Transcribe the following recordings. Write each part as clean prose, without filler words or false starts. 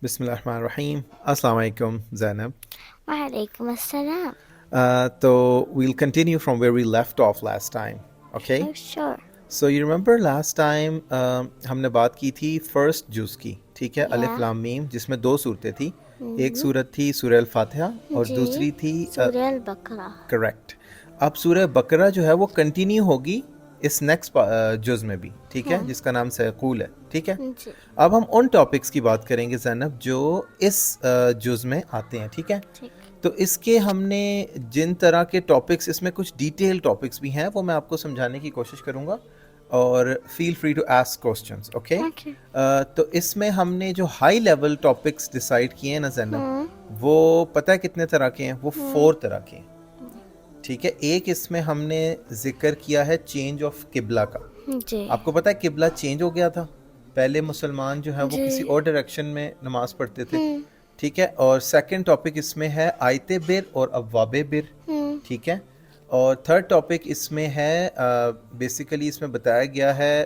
بسم اللہ الرحمن الرحیم. السلام علیکم زینب. وعلیکم السلام. تو we'll continue from where we left off last time. Okay? Sure. So you remember last time ہم نے بات کی تھی فرسٹ جز کی, ٹھیک ہے, الف Yeah. لام میم, جس میں دو صورتیں تھیں. ایک صورت تھی سورہ الفاتحہ اور جی دوسری تھی سورہ البقرہ. کریکٹ. اب سورہ بقرہ جو ہے وہ کنٹینیو ہوگی اس نیکسٹ جز میں بھی, ٹھیک ہے, جس کا نام سیقول ہے, ٹھیک ہے. جی اب ہم ان ٹاپکس کی بات کریں گے زینب جو اس جز میں آتے ہیں, ٹھیک ہے. ٹھیک. تو اس کے ہم نے جن طرح کے ٹاپکس, اس میں کچھ ڈیٹیل ٹاپکس بھی ہیں, وہ میں آپ کو سمجھانے کی کوشش کروں گا, اور feel free to ask questions. Okay. Okay. تو اس میں ہم نے جو ہائی لیول ٹاپکس ڈیسائیڈ کیے ہیں نا زینب, وہ پتہ ہے کتنے طرح کے ہیں؟ وہ 4 طرح کے ہیں, ٹھیک ہے. ایک اس میں ہم نے ذکر کیا ہے چینج آف قبلہ کا. جی آپ کو پتہ ہے قبلہ چینج ہو گیا تھا, پہلے مسلمان جو ہے وہ کسی اور ڈائریکشن میں نماز پڑھتے تھے, ٹھیک ہے. اور سیکنڈ ٹاپک اس میں ہے آیت بر اور ابواب بر, ٹھیک ہے. اور تھرڈ ٹاپک اس میں ہے بیسیکلی اس میں بتایا گیا ہے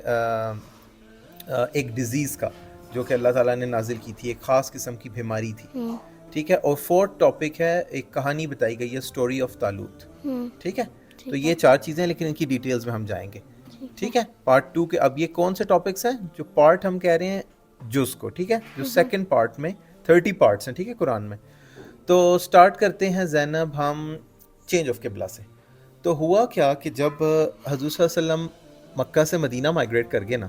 ایک ڈیزیز کا جو کہ اللہ تعالیٰ نے نازل کی تھی, ایک خاص قسم کی بیماری تھی, ٹھیک ہے. اور فورتھ ٹاپک ہے ایک کہانی بتائی گئی ہے, اسٹوری آف طالوت, ٹھیک ہے. تو یہ 4 چیزیں ہیں, لیکن ان کی ڈیٹیلز میں ہم جائیں گے, ٹھیک ہے. پارٹ 2 کے اب یہ کون سے ٹاپکس ہیں جو پارٹ ہم کہہ رہے ہیں جز کو, ٹھیک ہے, جو سیکنڈ پارٹ میں 30 پارٹس ہیں, ٹھیک ہے, قرآن میں. تو سٹارٹ کرتے ہیں زینب ہم چینج آف قبلہ سے. تو ہوا کیا کہ جب حضور صلی اللہ علیہ وسلم مکہ سے مدینہ مائگریٹ کر گئے نا,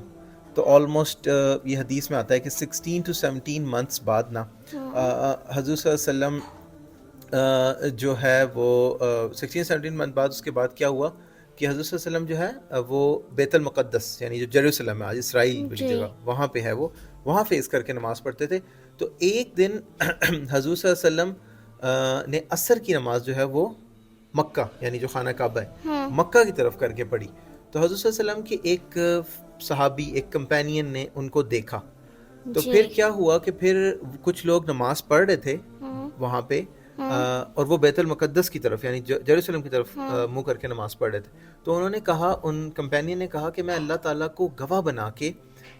تو آلموسٹ یہ حدیث میں آتا ہے کہ 16 to 17 منتھس بعد نا حضور صلی اللہ علیہ وسلم جو ہے وہ 16-17 منتھ بعد اس کے بعد کیا ہوا کہ حضرت صلی اللہ علیہ وسلم جو ہے وہ بیت المقدس, یعنی جو جیروسلم ہے آج اسرائیل والی جگہ, وہاں پہ ہے, وہ وہاں فیس کر کے نماز پڑھتے تھے. تو ایک دن حضور صلی اللہ علیہ وسلم نے عصر کی نماز جو ہے وہ مکہ, یعنی جو خانہ کعبہ ہے, مکہ کی طرف کر کے پڑھی. تو حضور صلی اللہ علیہ وسلم کے ایک صحابی, ایک کمپینین نے ان کو دیکھا. تو پھر کیا ہوا کہ پھر کچھ لوگ نماز پڑھ رہے تھے وہاں پہ, اور وہ بیت المقدس کی طرف یعنی جیروسلم کی طرف منہ کر کے نماز پڑھ رہے تھے. تو انہوں نے کہا, ان کمپینین نے کہا کہ میں اللہ تعالیٰ کو گواہ بنا کے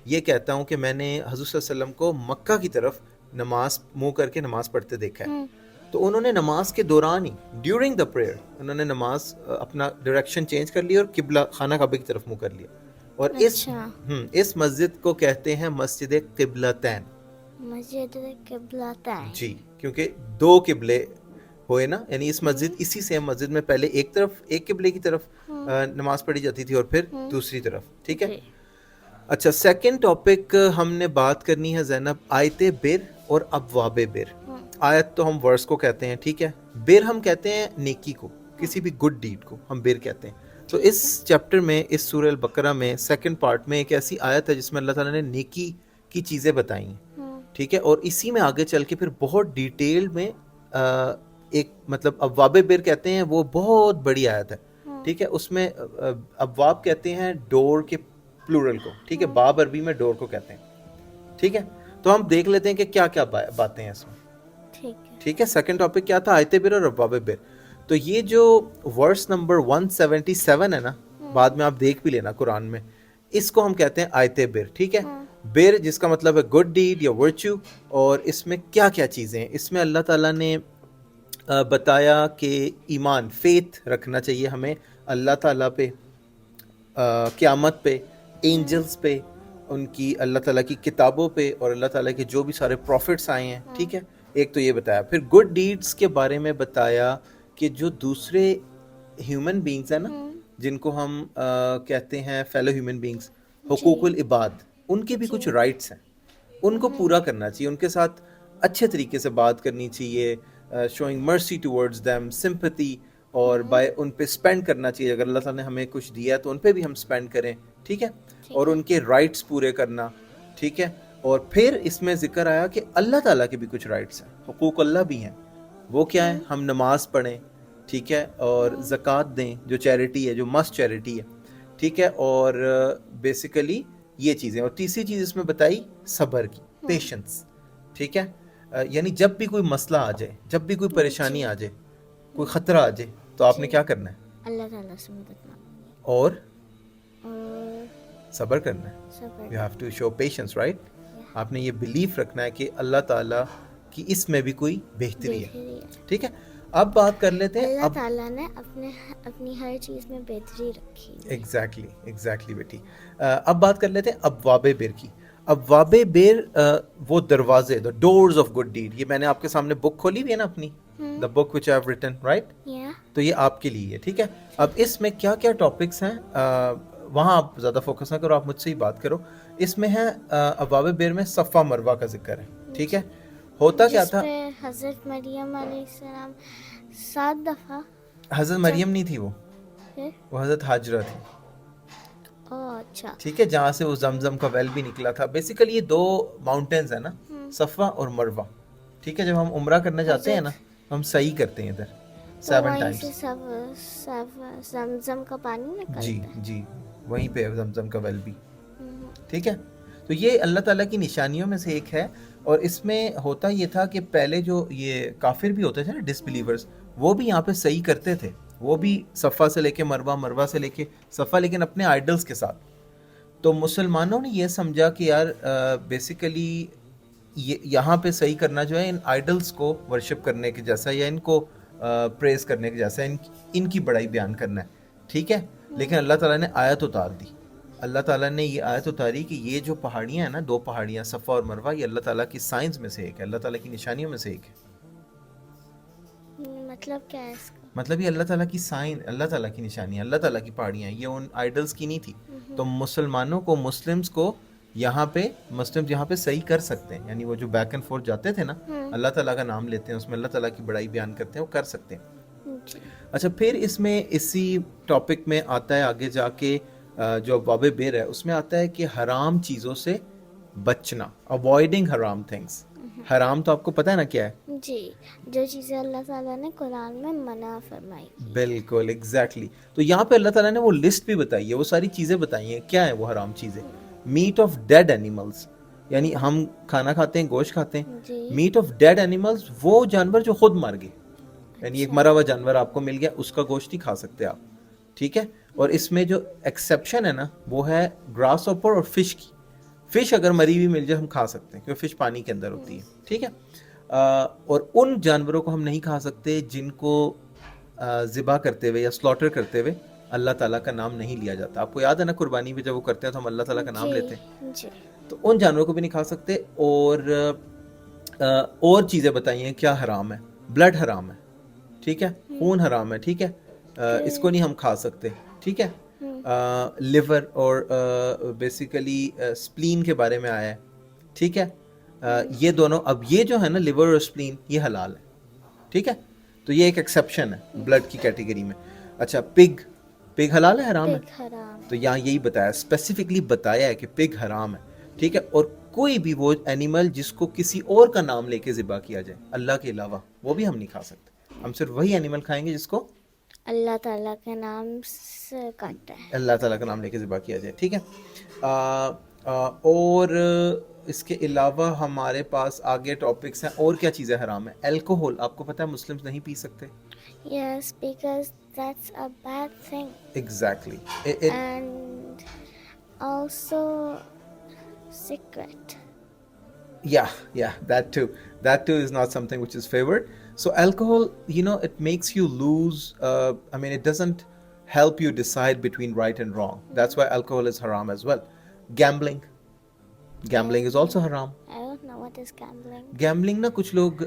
یہ کہتا ہوں کہ میں نے حضور صلی اللہ علیہ وسلم کو مکہ کی طرف نماز منہ کر کے نماز پڑھتے دیکھا ہے. تو انہوں نے نماز کے دوران ہی ڈیورنگ دا پریئر انہوں نے نماز اپنا ڈائریکشن چینج کر لی اور قبلہ خانہ کعبہ کی طرف منہ کر لیا. اور اس مسجد کو کہتے ہیں مسجد قبلتین. مسجد قبلتین, جی, کیونکہ 2 قبلے ہوئے نا, یعنی اس مسجد, اسی سیم مسجد میں پہلے ایک طرف ایک قبلے کی طرف نماز پڑھی جاتی تھی اور پھر دوسری طرف, ٹھیک ہے. اچھا, سیکنڈ ٹاپک ہم نے بات کرنی ہے زینب آیت بر اور ابواب بر. آیت تو ہم ورس کو کہتے ہیں, ٹھیک ہے. بر ہم کہتے ہیں نیکی کو, کسی بھی گڈ ڈیڈ کو ہم بر کہتے ہیں. تو اس چیپٹر میں, اس سورہ البقرہ میں سیکنڈ پارٹ میں ایک ایسی آیت ہے جس میں اللہ تعالیٰ نے نیکی کی چیزیں بتائی ہیں, ٹھیک ہے. اور اسی میں آگے چل کے پھر بہت ڈیٹیل میں ایک مطلب ابواب بر کہتے ہیں, وہ بہت بڑی آیت ہے, ٹھیک ہے. اس میں ابواب کہتے ہیں ڈور کے پلورل کو, ٹھیک ہے. باب عربی میں ڈور کو کہتے ہیں, ٹھیک ہے. تو ہم دیکھ لیتے ہیں کہ کیا کیا باتیں ہیں اس میں, ٹھیک ہے. سیکنڈ ٹاپک کیا تھا؟ آیت بر اور ابواب بر. تو یہ جو ورس نمبر 177 ہے نا, بعد میں آپ دیکھ بھی لینا قرآن میں, اس کو ہم کہتے ہیں آیت بر, ٹھیک ہے. بر جس کا مطلب ہے گڈ ڈیڈ یا ورچو. اور اس میں کیا کیا چیزیں ہیں؟ اس میں اللہ تعالیٰ نے بتایا کہ ایمان, فیتھ رکھنا چاہیے ہمیں اللہ تعالیٰ پہ, قیامت پہ, اینجلز پہ, ان کی اللہ تعالیٰ کی کتابوں پہ, اور اللہ تعالیٰ کے جو بھی سارے پروفٹس آئے ہیں, ٹھیک ہے. ایک تو یہ بتایا. پھر گڈ ڈیڈز کے بارے میں بتایا کہ جو دوسرے ہیومن بینگز ہیں نا, جن کو ہم کہتے ہیں فیلو ہیومن بینگز, حقوق العباد, ان کے بھی کچھ رائٹس ہیں, ان کو پورا کرنا چاہیے, ان کے ساتھ اچھے طریقے سے بات کرنی چاہیے, شوئنگ مرسی ٹورڈز دیم, سمپتھی, اور بائی ان پہ اسپینڈ کرنا چاہیے. اگر اللہ تعالیٰ نے ہمیں کچھ دیا ہے تو ان پہ بھی ہم اسپینڈ کریں, ٹھیک ہے. اور ان کے رائٹس پورے کرنا, ٹھیک ہے. اور پھر اس میں ذکر آیا کہ اللہ تعالیٰ کے بھی کچھ رائٹس ہیں, حقوق اللہ بھی ہیں. وہ کیا ہے؟ ہم نماز پڑھیں, ٹھیک ہے, اور زکوٰۃ دیں جو چیریٹی ہے, جو مسٹ چیریٹی ہے, ٹھیک ہے. اور بیسیکلی یہ چیزیں. اور تیسری چیز اس میں بتائی صبر کی, پیشنس, ٹھیک ہے. یعنی جب بھی کوئی مسئلہ آ جائے, جب بھی کوئی پریشانی آ جائے, کوئی خطرہ آ جائے, تو آپ نے کیا کرنا ہے؟ اللہ تعالیٰ سے مدد مانگنا اور اور صبر کرنا ہے. صبر. You have to show patience, right? آپ نے یہ بلیف رکھنا ہے کہ اللہ تعالیٰ کی اس میں بھی کوئی بہتری ہے. بہتری ہے. ٹھیک ہے, اب بات کر لیتے ہیں. اللہ تعالیٰ نے اپنی ہر چیز میں بہتری رکھی ہے. ایگزیکٹلی بیٹی. اب بات کر لیتے ہیں ابواب بر کی. ابواب بر وہ دروازے, دا ڈورز آف گڈ ڈیڈ. یہ میں نے آپ کے سامنے بک کھولی ہوئی ہے نا اپنی, دا بک وچ آئی ہیو ریٹن, رائٹ؟ تو یہ آپ کے لیے ہے. ٹھیک ہے, اب اس میں کیا کیا ٹاپکس ہیں وہاں آپ زیادہ فوکس نہ کرو, آپ مجھ سے ہی بات کرو. اس میں ہے ابواب بر میں صفا مروہ کا ذکر ہے. ٹھیک ہے, ہوتا کیا تھا, جس پہ حضرت مریم علیہ السلام 7 دفعہ. حضرت مریم نہیں تھی وہ حضرت حاجرہ تھی. اچھا. ٹھیک ہے, جہاں سے وہ زمزم کا ویل بھی نکلا تھا. بیسیکلی یہ 2 ماؤنٹینز ہیں نا, صفا اور مروہ. ٹھیک ہے, جب ہم عمرہ کرنے جاتے ہیں نا, ہم صحیح کرتے ہیں ادھر 7 ٹائمز. زمزم کا پانی نکلتا ہے. جی وہیں پہ زمزم کا ویل بھی. ٹھیک ہے, تو یہ اللہ تعالیٰ کی نشانیوں میں سے ایک ہے. اور اس میں ہوتا یہ تھا کہ پہلے جو یہ کافر بھی ہوتے تھے نا, ڈس بلیورز, وہ بھی یہاں پہ صحیح کرتے تھے. وہ بھی صفا سے لے کے مروہ, مروہ سے لے کے صفا, لیکن اپنے آئیڈلز کے ساتھ. تو مسلمانوں نے یہ سمجھا کہ یار بیسیکلی یہاں پہ صحیح کرنا جو ہے ان آئیڈلز کو ورشپ کرنے کے جیسا, یا ان کو پریز کرنے کے جیسا, ان کی بڑائی بیان کرنا ہے. ٹھیک ہے, لیکن اللہ تعالیٰ نے آیت اتار دی. اللہ تعالیٰ نے یہ آیت اتاری کہ یہ جو پہاڑیاں ہیں نا, 2 پہاڑیاں صفا اور مروہ, یہ اللہ تعالیٰ کی سائنس میں سے ایک ہے, اللہ تعالیٰ کی نشانیوں میں سے ایک ہے. مطلب کیا ہے اس کا؟ مطلب یہ اللہ تعالیٰ کی سائن, اللہ تعالیٰ کی نشانیاں, اللہ تعالیٰ کی پہاڑیاں, یہ ان آئیڈلز کی نہیں تھی. تو مسلمانوں کو, مسلمز کو یہاں پہ صحیح کر سکتے ہیں. یعنی وہ جو بیک اینڈ فورتھ جاتے تھے نا, اللہ تعالیٰ کا نام لیتے ہیں, اس میں اللہ تعالیٰ کی بڑائی بیان کرتے ہیں, وہ کر سکتے ہیں. اچھا, پھر اس میں اسی ٹاپک میں آتا ہے آگے جا کے جو ابواب بر ہے, اس میں آتا ہے کہ حرام چیزوں سے بچنا, اوائڈنگ حرام تھنگس. حرام تو آپ کو پتہ ہے نا کیا ہے؟ جی, جو چیزیں اللہ تعالیٰ نے قرآن میں منع فرمائی. بالکل ایگزیکٹلی. تو یہاں پہ اللہ تعالیٰ نے وہ لسٹ بھی بتائی ہے, وہ ساری چیزیں بتائی ہیں. کیا ہیں وہ حرام چیزیں؟ میٹ آف ڈیڈ اینیملس, یعنی ہم کھانا کھاتے ہیں, گوشت کھاتے ہیں. میٹ آف ڈیڈ اینیملس, وہ جانور جو خود مر گئے, یعنی ایک مرا ہوا جانور آپ کو مل گیا, اس کا گوشت نہیں کھا سکتے آپ. ٹھیک ہے, اور اس میں جو ایکسیپشن ہے نا, وہ ہے گراس ہوپر اور فش کی. فش اگر مری ہوئی مل جائے ہم کھا سکتے ہیں, کیونکہ فش پانی کے اندر ہوتی ہے. ٹھیک ہے, اور ان جانوروں کو ہم نہیں کھا سکتے جن کو ذبح کرتے ہوئے یا سلاٹر کرتے ہوئے اللہ تعالیٰ کا نام نہیں لیا جاتا. آپ کو یاد ہے نا قربانی پہ جب وہ کرتے ہیں تو ہم اللہ تعالیٰ کا نام لیتے ہیں, تو ان جانوروں کو بھی نہیں کھا سکتے. اور چیزیں بتائی ہیں کیا حرام ہے. بلڈ حرام ہے. ٹھیک ہے, خون حرام ہے. ٹھیک ہے, اس کو نہیں ہم کھا سکتے. ٹھیک ہے, لیور اور بیسیکلی سپلین کے بارے میں آیا ہے. ٹھیک ہے, یہ دونوں, اب یہ جو ہے نا لیور اور سپلین, یہ حلال ہے. ٹھیک ہے, تو یہ ایک ایکسیپشن ہے بلڈ کی کیٹیگری میں. اچھا, پگ حلال ہے, حرام ہے؟ تو یہاں یہی بتایا, اسپیسیفکلی بتایا ہے کہ پگ حرام ہے. ٹھیک ہے, اور کوئی بھی وہ اینیمل جس کو کسی اور کا نام لے کے ذبح کیا جائے اللہ کے علاوہ, وہ بھی ہم نہیں کھا سکتے. ہم صرف وہی اینیمل کھائیں گے جس کو اللہ تعالیٰ کے نام سے کاٹا ہے, اللہ تعالیٰ کا نام لے کے ذبح کیا جائے. ٹھیک ہے, اور اس کے علاوہ ہمارے پاس آگے ٹاپکس ہیں. اور کیا چیزیں حرام ہیں؟ الکوہول, آپ کو پتہ ہے مسلمز نہیں پی سکتے. yes, because that's a bad thing. Exactly. And also cigarette. Yeah, that too is not something which is favored. So alcohol, it makes you lose, it doesn't help you decide between right and wrong. That's why alcohol is haram as well. Gambling is also haram. I don't know what is gambling. Gambling نا, کچھ لوگ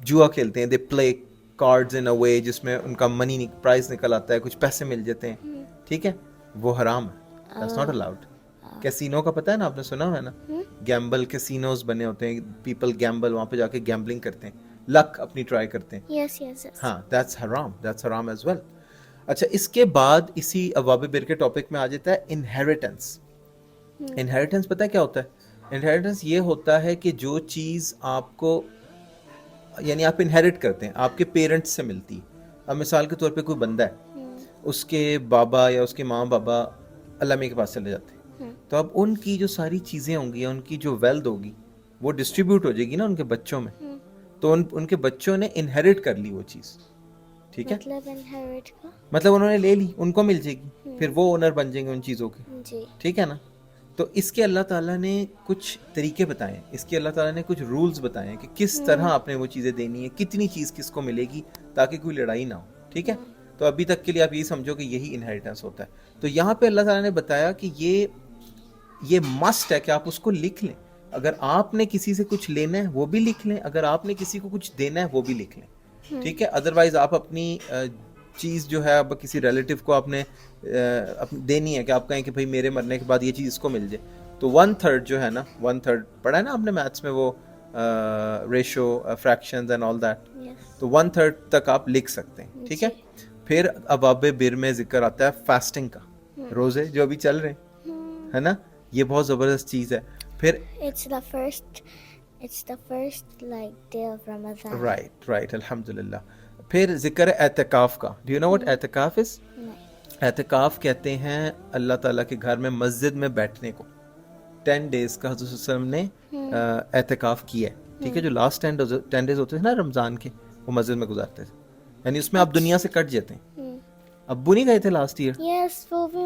جوا کھیلتے ہیں, they play cards in a way جس میں ان کا منی price نکل آتا ہے, کچھ پیسے مل جاتے ہیں. ٹھیک ہے, وہ حرام ہے. That's not allowed. کیسینو کا پتہ ہے نا, آپ نے سنا ہے نا, گیمبل کیسینوز بنے ہوتے ہیں, پیپل گیمبل, وہاں پہ جا کے گیمبلنگ کرتے ہیں, لک اپنی ٹرائی کرتے ہیں. Yes. ہاں, that's haram as well. اچھا, اس کے بعد اسی ابواب بر کے ٹاپک میں آ جاتا ہے انہیریٹنس. انہیریٹنس پتہ ہے کیا ہوتا ہے؟ انہیریٹنس یہ ہوتا ہے کہ جو چیز آپ کو, یعنی آپ انہیریٹ کرتے ہیں, آپ کے پیرنٹس سے ملتی. اب مثال کے طور پہ کوئی بندہ ہے, اس کے بابا یا اس کے ماں بابا اللہ کے پاس چلے جاتے ہیں, تو اب ان کی جو ساری چیزیں ہوں گی, ان کی جو ویلتھ ہوگی, وہ ڈسٹریبیوٹ ہو جائے گی نا ان کے بچوں میں. تو ان کے بچوں نے انہیریٹ کر لی وہ چیز. ٹھیک ہے, مطلب انہوں نے لے لی, ان کو مل جائے گی, پھر وہ اونر بن جائیں گے ان چیزوں کے. ٹھیک ہے نا, تو اس کے اللہ تعالیٰ نے کچھ طریقے بتائے ہیں, اس کے اللہ تعالیٰ نے کچھ رولز بتائے ہیں کہ کس طرح آپ نے وہ چیزیں دینی ہے, کتنی چیز کس کو ملے گی تاکہ کوئی لڑائی نہ ہو, ٹھیک ہے. تو ابھی تک کے لیے آپ یہی سمجھو کہ یہی انہیریٹنس ہوتا ہے. تو یہاں پہ اللہ تعالیٰ نے بتایا کہ یہ مسٹ ہے کہ آپ اس کو لکھ لیں. اگر آپ نے کسی سے کچھ لینا ہے وہ بھی لکھ لیں, اگر آپ نے کسی کو کچھ دینا ہے وہ بھی لکھ لیں, ٹھیک ہے. ادروائز آپ اپنی چیز جو ہے اب کسی ریلیٹیو کو آپ نے دینی ہے کہ آپ کہیں کہ بھائی میرے مرنے کے بعد یہ چیز اس کو مل جائے, تو 1/3 جو ہے نا, 1/3 پڑھا ہے نا آپ نے میتھس میں وہ ratio fractions and all that, تو 1/3 تک آپ لکھ سکتے ہیں, ٹھیک ہے. پھر ابواب بر میں ذکر آتا ہے فاسٹنگ کا, روزے جو ابھی چل رہے ہیں, ہے نا, یہ بہت زبردست چیز ہے. پھر It's the first like day of Ramadan. Right الحمدللہ. پھر ذکر ہے اعتکاف کا. ڈو یو نو وٹ اعتکاف از؟ اعتکاف کہتے ہیں اللہ تعالیٰ کے گھر میں مسجد میں بیٹھنے کو. 10 days کا حضرت صلی اللہ علیہ وسلم نے اعتکاف کیا ہے, ٹھیک ہے. جو لاسٹ 10 days ہوتے تھے نا رمضان کے, وہ مسجد میں گزارتے تھے, یعنی اس میں آپ دنیا سے کٹ جاتے ہیں. ابو نہیں گئے تھے لاسٹ ایئر؟ Yes, وہ بھی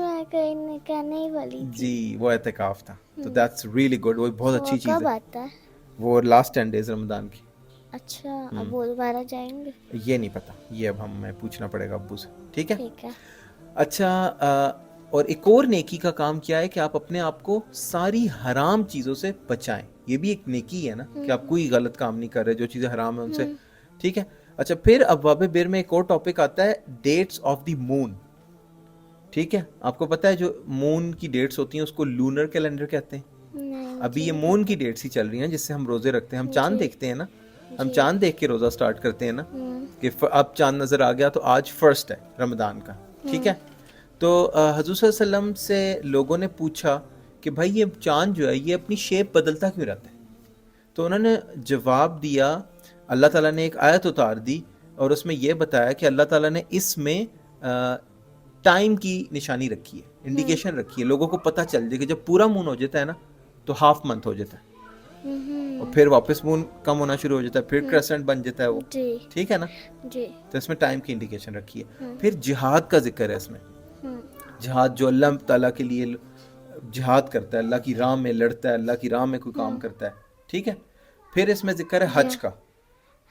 میں کہنے ہی والی تھی. جی, وہ اعتکاف تھا. تو دیٹس ریئلی گڈ, وہ بہت اچھی چیز کب ہے. آتا ہے؟ وہ لاسٹ 10 days رمضان کی. اچھا, اب وہ دوبارہ جائیں گے؟ یہ نہیں پتا, یہ اب ہمیں پوچھنا پڑے گا ابو سے, ٹھیک ہے. ٹھیک ہے. اچھا, اور ایک اور نیکی کا کام کیا ہے کہ آپ اپنے آپ کو ساری حرام چیزوں سے بچائیں. یہ بھی ایک نیکی ہے نا کہ آپ کوئی غلط کام نہیں کر رہے, جو چیزیں حرام ہیں ان سے, ٹھیک ہے. اچھا, پھر ابواب بر میں ایک اور ٹاپک آتا ہے ڈیٹس آف دی مون, ٹھیک ہے. آپ کو پتا ہے جو مون کی ڈیٹس ہوتی ہیں اس کو لونر کیلنڈر کہتے ہیں. ابھی یہ مون کی ڈیٹس ہی چل رہی ہیں جس سے ہم روزے رکھتے ہیں. ہم چاند دیکھتے ہیں نا, ہم چاند دیکھ کے روزہ سٹارٹ کرتے ہیں نا, کہ اب چاند نظر آ گیا تو آج فرسٹ ہے رمضان کا, ٹھیک ہے. تو حضور صلی اللہ علیہ وسلم سے لوگوں نے پوچھا کہ بھائی یہ چاند جو ہے یہ اپنی شیپ بدلتا کیوں رہتا ہے؟ تو انہوں نے جواب دیا, اللہ تعالیٰ نے ایک آیت اتار دی اور اس میں یہ بتایا کہ اللہ تعالیٰ نے اس میں ٹائم کی نشانی رکھی ہے, انڈیکیشن رکھی ہے, لوگوں کو پتہ چل جائے کہ جب پورا مون ہو جاتا ہے نا تو ہاف منتھ ہو جاتا ہے, اور پھر واپس مون کم ہونا شروع ہو جاتا ہے, پھر کریسنٹ بن جاتا ہے وہ, ٹھیک ہے نا. تو اس میں ٹائم کی انڈیکیشن رکھی ہے. پھر جہاد کا ذکر ہے اس میں, جہاد جو اللہ تعالیٰ کے لیے جہاد کرتا ہے, اللہ کی راہ میں لڑتا ہے, اللہ کی راہ میں کوئی کام کرتا ہے, ٹھیک ہے. پھر اس میں ذکر ہے حج کا,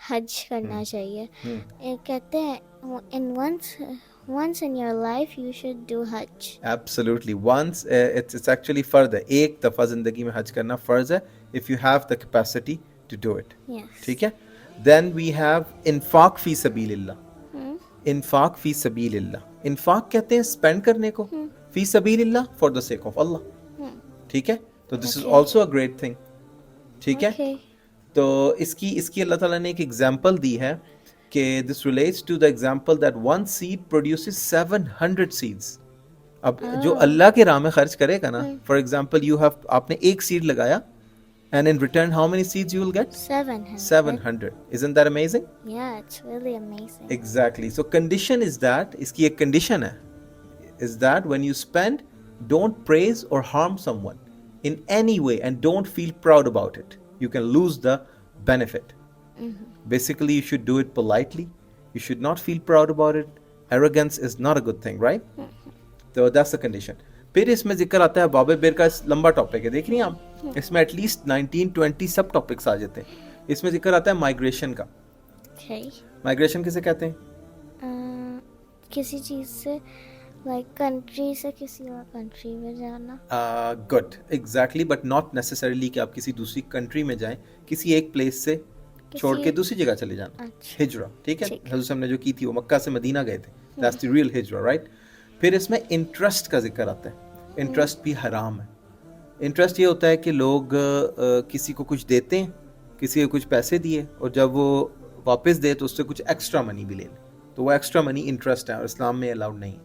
حج کرنا چاہیے. کہتے ہیں once in your life you should do Hajj. Absolutely. Once it's actually فرض ہے, ایک دفعہ زندگی میں حج کرنا فرض ہے, if you have the capacity to do it. Yes. ٹھیک ہے. Then we have انفاق فی سبیل اللہ. انفاق فی سبیل اللہ, انفاق کہتے ہیں اسپینڈ کرنے کو, فی سبیل اللہ فار دا سیک آف اللہ, ٹھیک ہے. تو this is also a great thing, ٹھیک ہے. تو اس کی اللہ تعالیٰ نے ایک ایگزامپل دی ہے کہ this relates to the example that one seed produces 700 seeds. اب جو اللہ کے راہ میں خرچ کرے گا نا, فار ایگزامپل آپ نے ایک سیڈ لگایا, and in return how many seeds you will get? 700. Isn't that amazing? Yeah, it's really amazing. Exactly. So condition is that, iski ek condition hai, is that when you spend, don't praise or harm someone in any way and don't feel proud about it. You can lose the benefit. Basically you should do it politely. You should not feel proud about it. Arrogance is not a good thing, right? So that's the condition. پھر اس میں ذکر آتا ہے باب بر کا, لمبا topic ہے, دیکھ رہی ہیں آپ, اس میں ایٹ لیسٹ 19-20 سب ٹاپکس آ جاتے ہیں. اس میں ذکر آتا ہے مائگریشن کا. مائگریشن کسے کہتے ہیں؟ کسی چیز سے لائک کنٹری سے کسی اور کنٹری میں جانا. Good, exactly, but not necessarily کہ آپ کسی دوسری کنٹری میں جائیں, کسی ایک پلیس سے چھوڑ کے دوسری جگہ چلے جانا, ہجرہ, ٹھیک ہے. حضرت صاحب نے جو کی تھی وہ مکہ سے مدینہ گئے تھے, دیٹس دی ریئل ہجرہ, رائٹ. پھر اس میں انٹرسٹ کا ذکر آتا ہے. انٹرسٹ بھی حرام ہے. انٹرسٹ یہ ہوتا ہے کہ لوگ کسی کو کچھ دیتے ہیں, کسی کو کچھ پیسے دیے, اور جب وہ واپس دے تو اس سے کچھ ایکسٹرا منی بھی لے لیں, تو وہ ایکسٹرا منی انٹرسٹ ہے, اور اسلام میں الاؤڈ نہیں,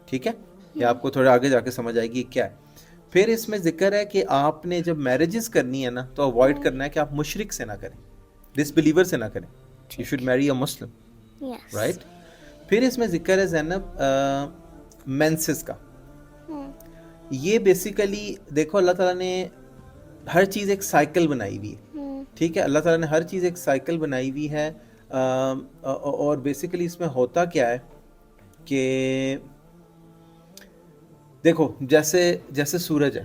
ٹھیک ہے. یہ آپ کو تھوڑے آگے جا کے سمجھ آئے گی کیا ہے. پھر اس میں ذکر ہے کہ آپ نے جب میرجز کرنی ہے نا تو اوائڈ کرنا ہے کہ آپ مشرک سے نہ کریں, ڈس بلیور سے نہ کریں. یو شوڈ میری اے مسلم, رائٹ. پھر اس میں ذکر ہے زینب مینسز کا. یہ بیسیکلی دیکھو اللہ تعالیٰ نے ہر چیز ایک سائیکل بنائی ہوئی ہے, ٹھیک ہے. اللہ تعالیٰ نے ہر چیز ایک سائیکل بنائی ہوئی ہے, اور بیسیکلی اس میں ہوتا کیا ہے کہ دیکھو جیسے سورج ہے,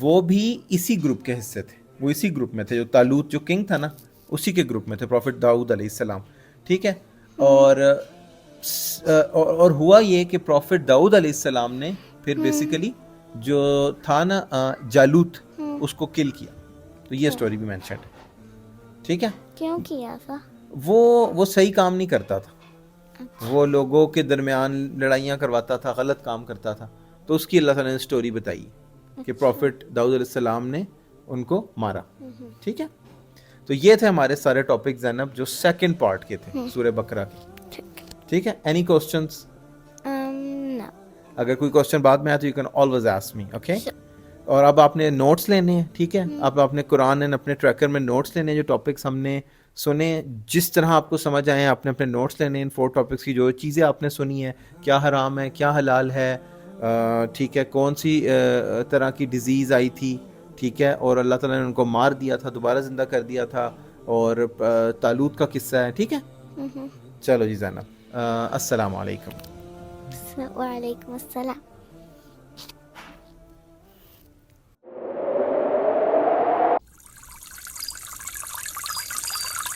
وہ بھی اسی گروپ کے حصے تھے, وہ اسی گروپ میں تھے, جو طالوت جو کنگ تھا نا اسی کے گروپ میں تھے, پروفٹ داؤد علیہ السلام, ٹھیک ہے. اور ہوا یہ کہ پروفٹ داؤد علیہ السلام نے پھر بیسیکلی جو تھا نا جالوت, اس کو کل کیا. تو یہ سٹوری بھی مینشنڈ ہے, ٹھیک ہے. کیوں کیا تھا؟ وہ صحیح کام نہیں کرتا تھا, وہ لوگوں کے درمیان لڑائیاں کرواتا تھا, غلط کام کرتا تھا. تو اس کی اللہ تعالیٰ نے سٹوری بتائی کہ پروفٹ داؤد علیہ السلام نے ان کو مارا, ٹھیک ہے. تو یہ تھے ہمارے سارے ٹاپک زینب جو سیکنڈ پارٹ کے تھے سورہ بقرہ کی, ٹھیک ہے. Any questions? No. اگر کوئی کوسچن بعد میں آئے تو you can always ask me, okay. اور اب آپ نے نوٹس لینے ہیں, ٹھیک ہے. اب آپ نے قرآن اینڈ اپنے ٹریکر میں نوٹس لینے ہیں, جو ٹاپکس ہم نے سنے جس طرح آپ کو سمجھ آئے ہیں, آپ نے اپنے نوٹس لینے ہیں ان 4 ٹاپکس کی, جو چیزیں آپ نے سنی ہیں, کیا حرام ہے کیا حلال ہے, ٹھیک ہے, کون سی طرح کی ڈیزیز آئی تھی, ٹھیک ہے, اور اللہ تعالیٰ نے ان کو مار دیا تھا, دوبارہ زندہ کر دیا تھا, اور طالوت کا قصہ ہے, ٹھیک ہے. چلو جی زینب, السلام علیکم. وعلیکم السلام.